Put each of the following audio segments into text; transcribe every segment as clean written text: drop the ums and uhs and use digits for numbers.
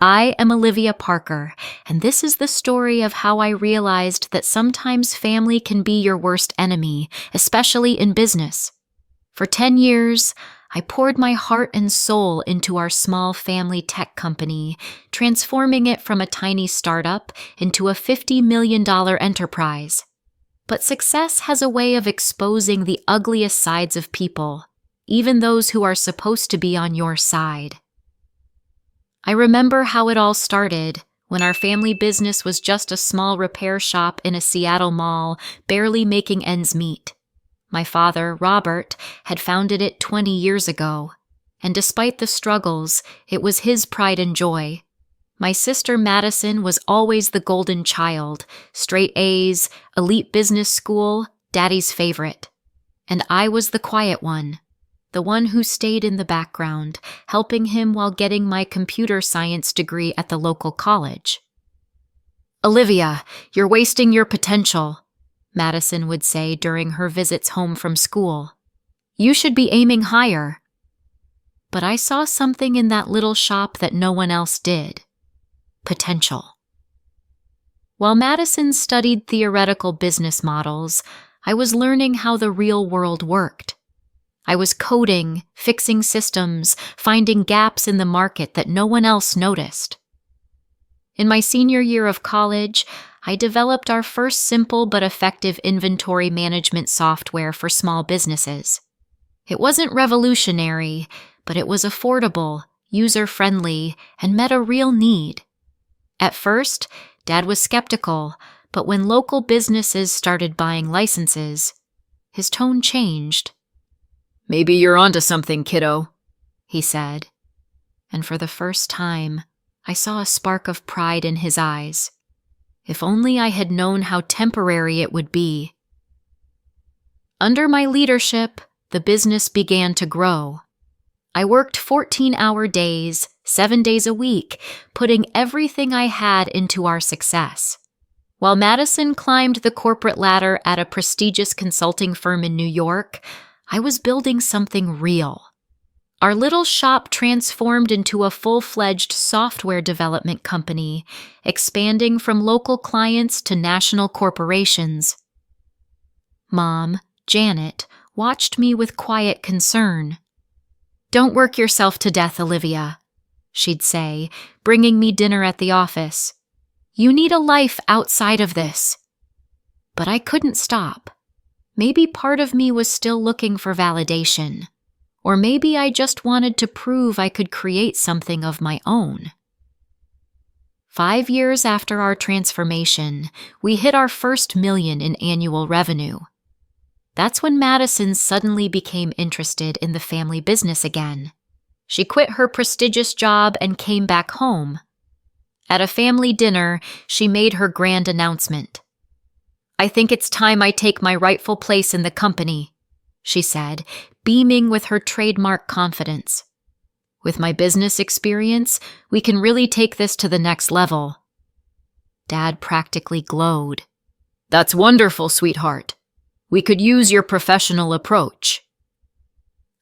I am Olivia Parker, and this is the story of how I realized that sometimes family can be your worst enemy, especially in business. For 10 years, I poured my heart and soul into our small family tech company, transforming it from a tiny startup into a $50 million enterprise. But success has a way of exposing the ugliest sides of people, even those who are supposed to be on your side. I remember how it all started when our family business was just a small repair shop in a Seattle mall, barely making ends meet. My father, Robert, had founded it 20 years ago, and despite the struggles, it was his pride and joy. My sister Madison was always the golden child, straight A's, elite business school, daddy's favorite. And I was the quiet one. The one who stayed in the background, helping him while getting my computer science degree at the local college. "Olivia, you're wasting your potential," Madison would say during her visits home from school. "You should be aiming higher." But I saw something in that little shop that no one else did. Potential. While Madison studied theoretical business models, I was learning how the real world worked. I was coding, fixing systems, finding gaps in the market that no one else noticed. In my senior year of college, I developed our first simple but effective inventory management software for small businesses. It wasn't revolutionary, but it was affordable, user-friendly, and met a real need. At first, Dad was skeptical, but when local businesses started buying licenses, his tone changed. "Maybe you're onto something, kiddo," he said. And for the first time, I saw a spark of pride in his eyes. If only I had known how temporary it would be. Under my leadership, the business began to grow. I worked 14-hour days, 7 days a week, putting everything I had into our success. While Madison climbed the corporate ladder at a prestigious consulting firm in New York, I was building something real. Our little shop transformed into a full-fledged software development company, expanding from local clients to national corporations. Mom, Janet, watched me with quiet concern. "Don't work yourself to death, Olivia," she'd say, bringing me dinner at the office. "You need a life outside of this." But I couldn't stop. Maybe part of me was still looking for validation, or maybe I just wanted to prove I could create something of my own. 5 years after our transformation, we hit our first million in annual revenue. That's when Madison suddenly became interested in the family business again. She quit her prestigious job and came back home. At a family dinner, she made her grand announcement. "I think it's time I take my rightful place in the company," she said, beaming with her trademark confidence. "With my business experience, we can really take this to the next level." Dad practically glowed. "That's wonderful, sweetheart. We could use your professional approach."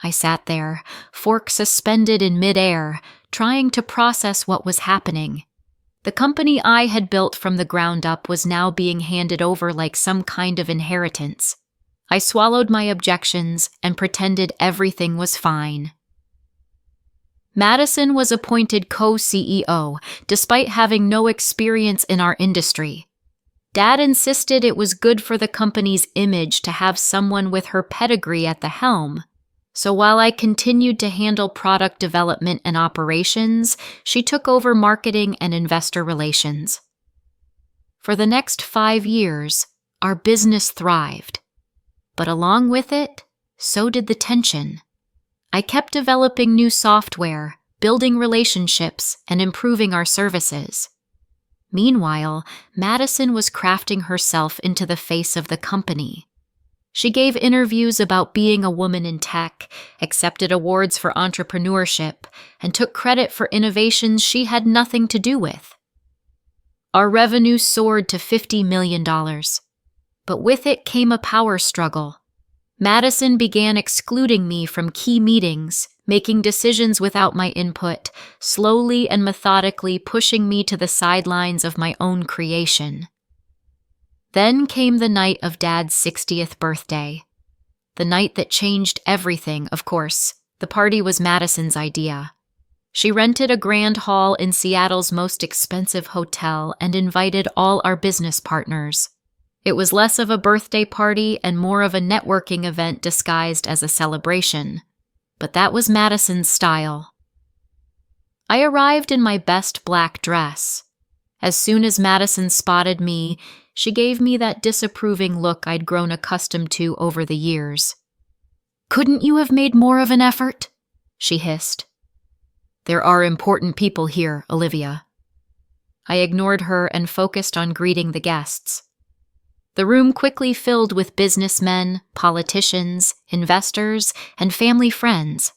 I sat there, fork suspended in midair, trying to process what was happening. The company I had built from the ground up was now being handed over like some kind of inheritance. I swallowed my objections and pretended everything was fine. Madison was appointed co-CEO, despite having no experience in our industry. Dad insisted it was good for the company's image to have someone with her pedigree at the helm. So while I continued to handle product development and operations, she took over marketing and investor relations. For the next 5 years, our business thrived. But along with it, so did the tension. I kept developing new software, building relationships, and improving our services. Meanwhile, Madison was crafting herself into the face of the company. She gave interviews about being a woman in tech, accepted awards for entrepreneurship, and took credit for innovations she had nothing to do with. Our revenue soared to $50 million, but with it came a power struggle. Madison began excluding me from key meetings, making decisions without my input, slowly and methodically pushing me to the sidelines of my own creation. Then came the night of Dad's 60th birthday. The night that changed everything, of course. The party was Madison's idea. She rented a grand hall in Seattle's most expensive hotel and invited all our business partners. It was less of a birthday party and more of a networking event disguised as a celebration. But that was Madison's style. I arrived in my best black dress. As soon as Madison spotted me, she gave me that disapproving look I'd grown accustomed to over the years. "Couldn't you have made more of an effort?" she hissed. "There are important people here, Olivia." I ignored her and focused on greeting the guests. The room quickly filled with businessmen, politicians, investors, and family friends.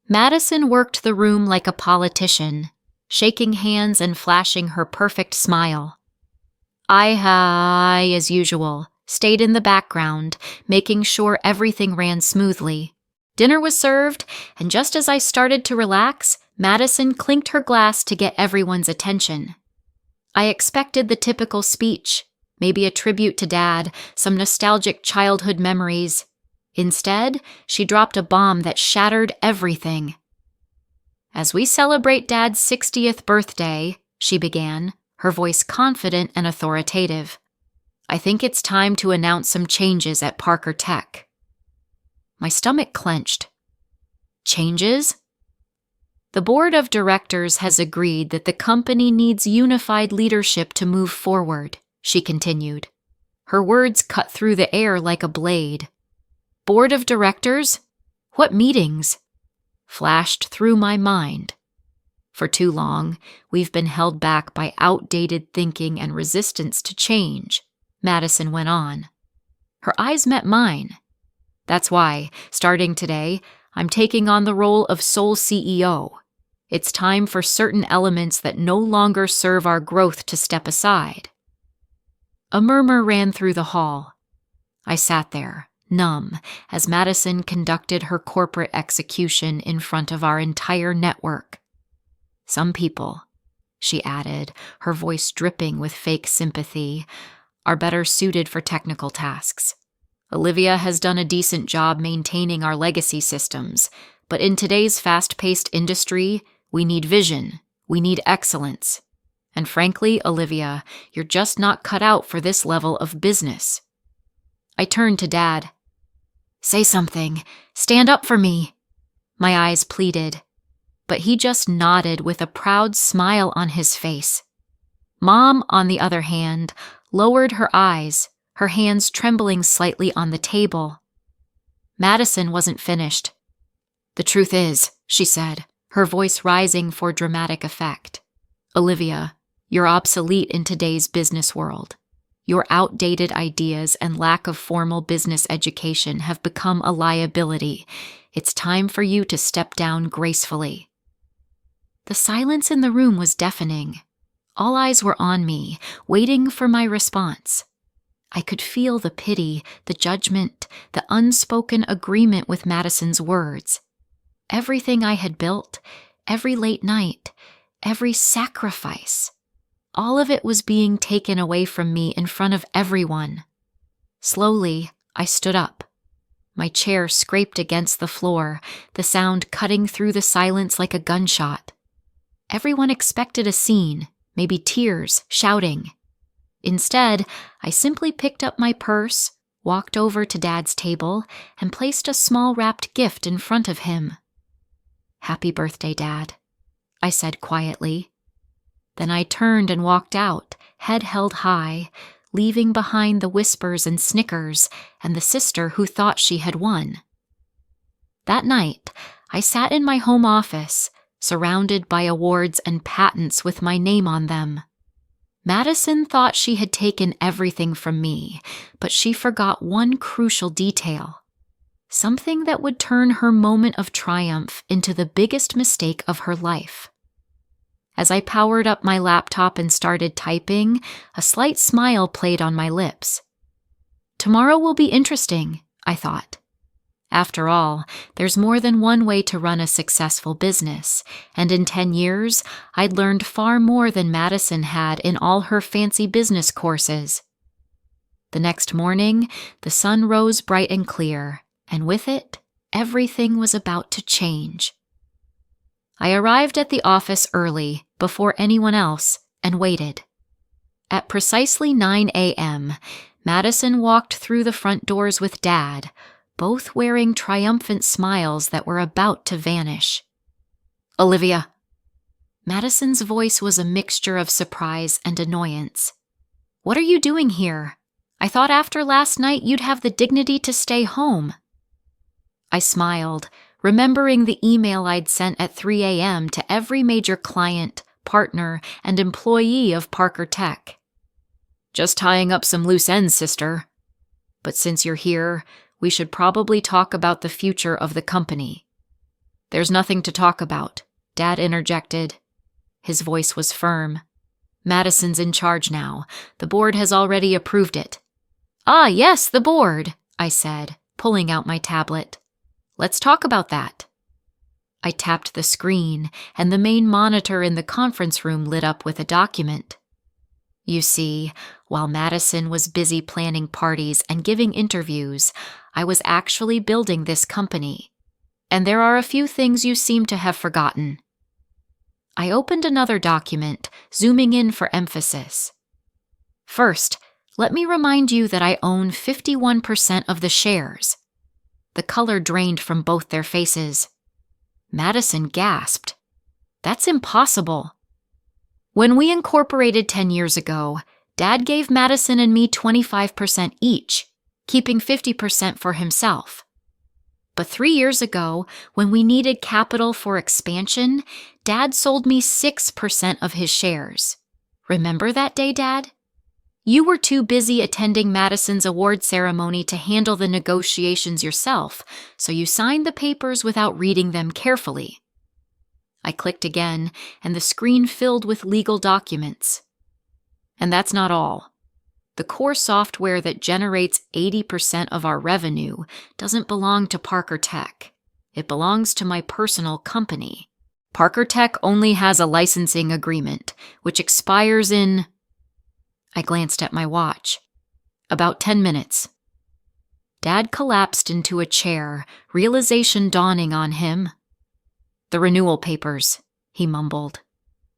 Madison worked the room like a politician, shaking hands and flashing her perfect smile. I, as usual, stayed in the background, making sure everything ran smoothly. Dinner was served, and just as I started to relax, Madison clinked her glass to get everyone's attention. I expected the typical speech, maybe a tribute to Dad, some nostalgic childhood memories. Instead, she dropped a bomb that shattered everything. "As we celebrate Dad's 60th birthday," she began, her voice confident and authoritative, "I think it's time to announce some changes at Parker Tech." My stomach clenched. Changes? "The board of directors has agreed that the company needs unified leadership to move forward," she continued. Her words cut through the air like a blade. "Board of directors? What meetings?" flashed through my mind. "For too long, we've been held back by outdated thinking and resistance to change," Madison went on. Her eyes met mine. "That's why, starting today, I'm taking on the role of sole CEO. It's time for certain elements that no longer serve our growth to step aside." A murmur ran through the hall. I sat there, numb, as Madison conducted her corporate execution in front of our entire network. "Some people," she added, her voice dripping with fake sympathy, "are better suited for technical tasks. Olivia has done a decent job maintaining our legacy systems, but in today's fast-paced industry, we need vision, we need excellence. And frankly, Olivia, you're just not cut out for this level of business." I turned to Dad. "Say something. Stand up for me," my eyes pleaded. But he just nodded with a proud smile on his face. Mom, on the other hand, lowered her eyes, her hands trembling slightly on the table. Madison wasn't finished. "The truth is," she said, her voice rising for dramatic effect, "Olivia, you're obsolete in today's business world. Your outdated ideas and lack of formal business education have become a liability. It's time for you to step down gracefully." The silence in the room was deafening. All eyes were on me, waiting for my response. I could feel the pity, the judgment, the unspoken agreement with Madison's words. Everything I had built, every late night, every sacrifice, all of it was being taken away from me in front of everyone. Slowly, I stood up. My chair scraped against the floor, the sound cutting through the silence like a gunshot. Everyone expected a scene, maybe tears, shouting. Instead, I simply picked up my purse, walked over to Dad's table, and placed a small wrapped gift in front of him. "Happy birthday, Dad," I said quietly. Then I turned and walked out, head held high, leaving behind the whispers and snickers and the sister who thought she had won. That night, I sat in my home office, surrounded by awards and patents with my name on them. Madison thought she had taken everything from me, but she forgot one crucial detail. Something that would turn her moment of triumph into the biggest mistake of her life. As I powered up my laptop and started typing, a slight smile played on my lips. "Tomorrow will be interesting," I thought. After all, there's more than one way to run a successful business, and in 10 years, I'd learned far more than Madison had in all her fancy business courses. The next morning, the sun rose bright and clear, and with it, everything was about to change. I arrived at the office early, before anyone else, and waited. At precisely 9 a.m., Madison walked through the front doors with Dad, both wearing triumphant smiles that were about to vanish. "Olivia." Madison's voice was a mixture of surprise and annoyance. "What are you doing here? I thought after last night you'd have the dignity to stay home." I smiled, remembering the email I'd sent at 3 a.m. to every major client, partner, and employee of Parker Tech. "Just tying up some loose ends, sister. But since you're here, we should probably talk about the future of the company." "There's nothing to talk about," Dad interjected. His voice was firm. "Madison's in charge now. The board has already approved it." "Ah, yes, the board," I said, pulling out my tablet. "Let's talk about that." I tapped the screen, and the main monitor in the conference room lit up with a document. You see, while Madison was busy planning parties and giving interviews, I was actually building this company. And there are a few things you seem to have forgotten. I opened another document, zooming in for emphasis. First, let me remind you that I own 51% of the shares. The color drained from both their faces. Madison gasped. "That's impossible." "When we incorporated 10 years ago, Dad gave Madison and me 25% each, keeping 50% for himself. But 3 years ago, when we needed capital for expansion, Dad sold me 6% of his shares. Remember that day, Dad? You were too busy attending Madison's award ceremony to handle the negotiations yourself, so you signed the papers without reading them carefully." I clicked again, and the screen filled with legal documents. And that's not all. The core software that generates 80% of our revenue doesn't belong to Parker Tech. It belongs to my personal company. Parker Tech only has a licensing agreement, which expires in... I glanced at my watch. About 10 minutes. Dad collapsed into a chair, realization dawning on him. "The renewal papers," he mumbled.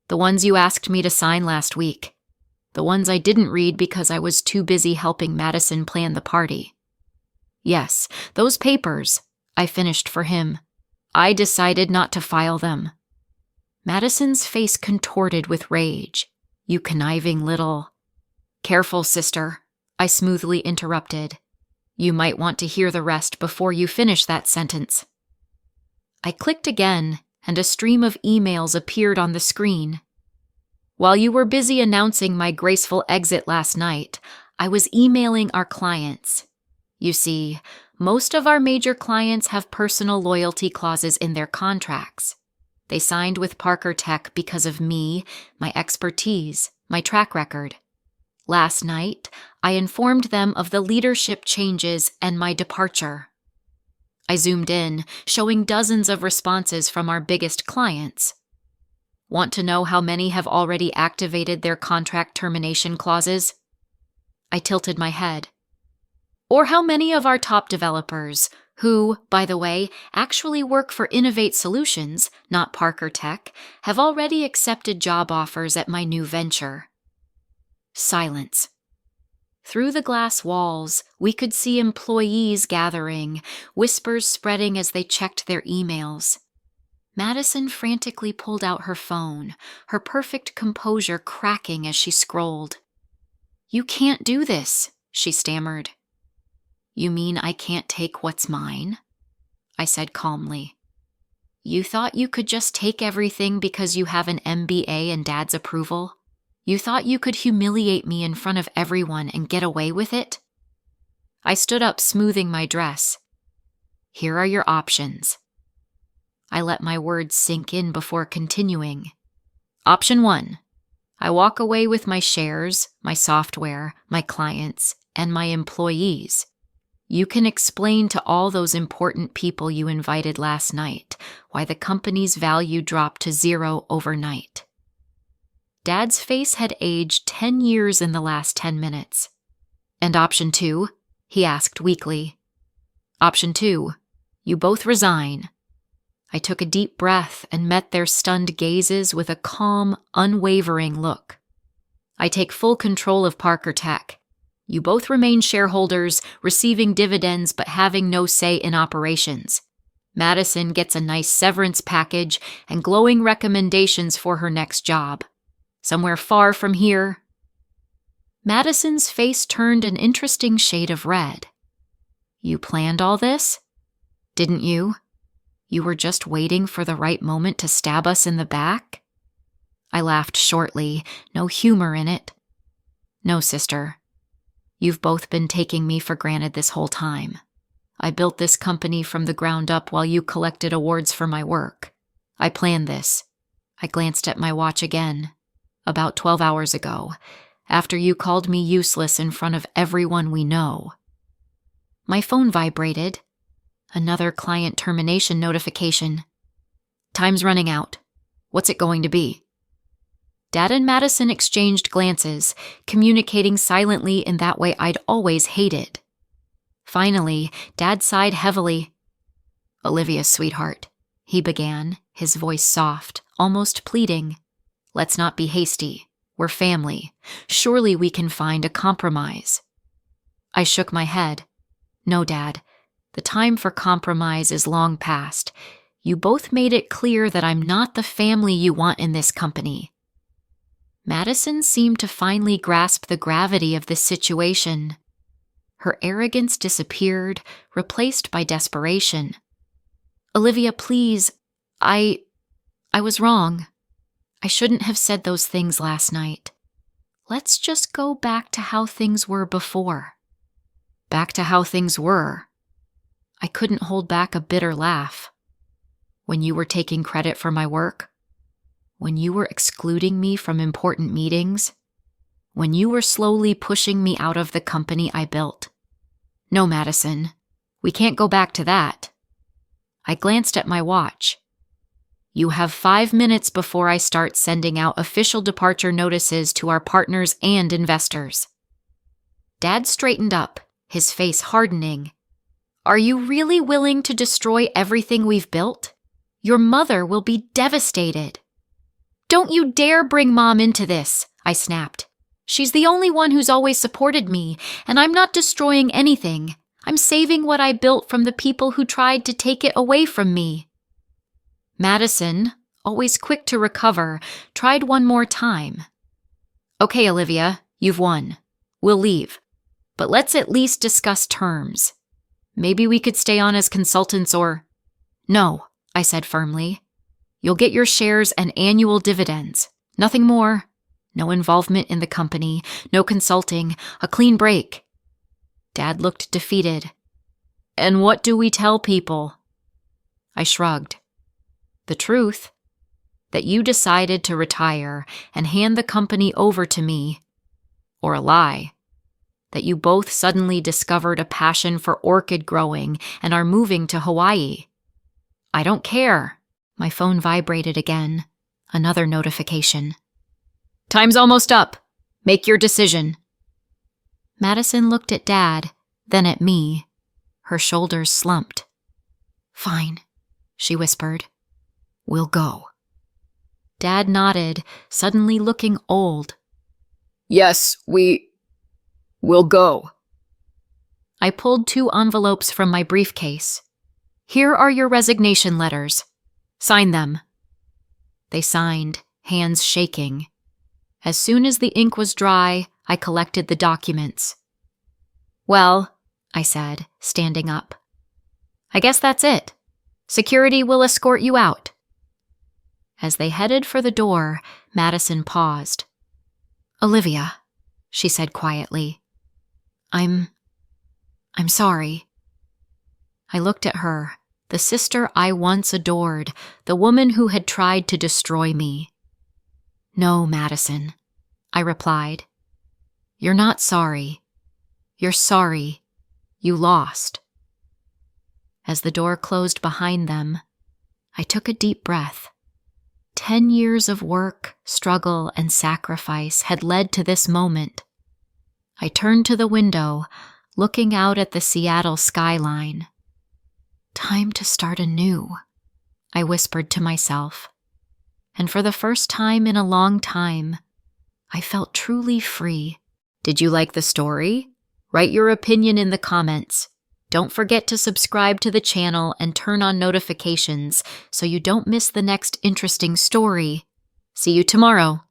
"The ones you asked me to sign last week. The ones I didn't read because I was too busy helping Madison plan the party." "Yes, those papers," I finished for him. "I decided not to file them." Madison's face contorted with rage. "You conniving little..." "Careful, sister," I smoothly interrupted. "You might want to hear the rest before you finish that sentence." I clicked again, and a stream of emails appeared on the screen. "While you were busy announcing my graceful exit last night, I was emailing our clients. You see, most of our major clients have personal loyalty clauses in their contracts. They signed with Parker Tech because of me, my expertise, my track record. Last night, I informed them of the leadership changes and my departure." I zoomed in, showing dozens of responses from our biggest clients. "Want to know how many have already activated their contract termination clauses?" I tilted my head. "Or how many of our top developers, who, by the way, actually work for Innovate Solutions, not Parker Tech, have already accepted job offers at my new venture?" Silence. Through the glass walls, we could see employees gathering, whispers spreading as they checked their emails. Madison frantically pulled out her phone, her perfect composure cracking as she scrolled. "You can't do this," she stammered. "You mean I can't take what's mine?" I said calmly. "You thought you could just take everything because you have an MBA and Dad's approval? You thought you could humiliate me in front of everyone and get away with it?" I stood up, smoothing my dress. "Here are your options." I let my words sink in before continuing. "Option 1. I walk away with my shares, my software, my clients, and my employees. You can explain to all those important people you invited last night why the company's value dropped to 0 overnight. Dad's face had aged 10 years in the last 10 minutes. And option 2? He asked weakly. Option 2, you both resign. I took a deep breath and met their stunned gazes with a calm, unwavering look. I take full control of Parker Tech. You both remain shareholders, receiving dividends but having no say in operations. Madison gets a nice severance package and glowing recommendations for her next job. Somewhere far from here. Madison's face turned an interesting shade of red. You planned all this? Didn't you? You were just waiting for the right moment to stab us in the back? I laughed shortly, no humor in it. No, sister. You've both been taking me for granted this whole time. I built this company from the ground up while you collected awards for my work. I planned this. I glanced at my watch again. About 12 hours ago, after you called me useless in front of everyone we know. My phone vibrated. Another client termination notification. Time's running out. What's it going to be? Dad and Madison exchanged glances, communicating silently in that way I'd always hated. Finally, Dad sighed heavily. Olivia, sweetheart, he began, his voice soft, almost pleading. Let's not be hasty. We're family. Surely we can find a compromise. I shook my head. No, Dad. The time for compromise is long past. You both made it clear that I'm not the family you want in this company. Madison seemed to finally grasp the gravity of this situation. Her arrogance disappeared, replaced by desperation. Olivia, please, I was wrong. I shouldn't have said those things last night. Let's just go back to how things were before. Back to how things were. I couldn't hold back a bitter laugh. When you were taking credit for my work? When you were excluding me from important meetings? When you were slowly pushing me out of the company I built? No, Madison, we can't go back to that. I glanced at my watch. You have 5 minutes before I start sending out official departure notices to our partners and investors. Dad straightened up, his face hardening. Are you really willing to destroy everything we've built? Your mother will be devastated. Don't you dare bring Mom into this, I snapped. She's the only one who's always supported me, and I'm not destroying anything. I'm saving what I built from the people who tried to take it away from me. Madison, always quick to recover, tried one more time. Okay, Olivia, you've won. We'll leave. But let's at least discuss terms. Maybe we could stay on as consultants or… No, I said firmly. You'll get your shares and annual dividends. Nothing more. No involvement in the company, no consulting, a clean break. Dad looked defeated. And what do we tell people? I shrugged. The truth. That you decided to retire and hand the company over to me. Or a lie. That you both suddenly discovered a passion for orchid growing and are moving to Hawaii. I don't care. My phone vibrated again. Another notification. Time's almost up. Make your decision. Madison looked at Dad, then at me. Her shoulders slumped. Fine, she whispered. We'll go. Dad nodded, suddenly looking old. Yes, we'll go. I pulled 2 envelopes from my briefcase. Here are your resignation letters. Sign them. They signed, hands shaking. As soon as the ink was dry, I collected the documents. Well, I said, standing up. I guess that's it. Security will escort you out. As they headed for the door, Madison paused. Olivia, she said quietly. I'm sorry. I looked at her, the sister I once adored, the woman who had tried to destroy me. No, Madison, I replied. You're not sorry. You're sorry. You lost." As the door closed behind them, I took a deep breath. 10 years of work, struggle, and sacrifice had led to this moment. I turned to the window, looking out at the Seattle skyline. "Time to start anew," I whispered to myself. And for the first time in a long time, I felt truly free. Did you like the story? Write your opinion in the comments. Don't forget to subscribe to the channel and turn on notifications so you don't miss the next interesting story. See you tomorrow.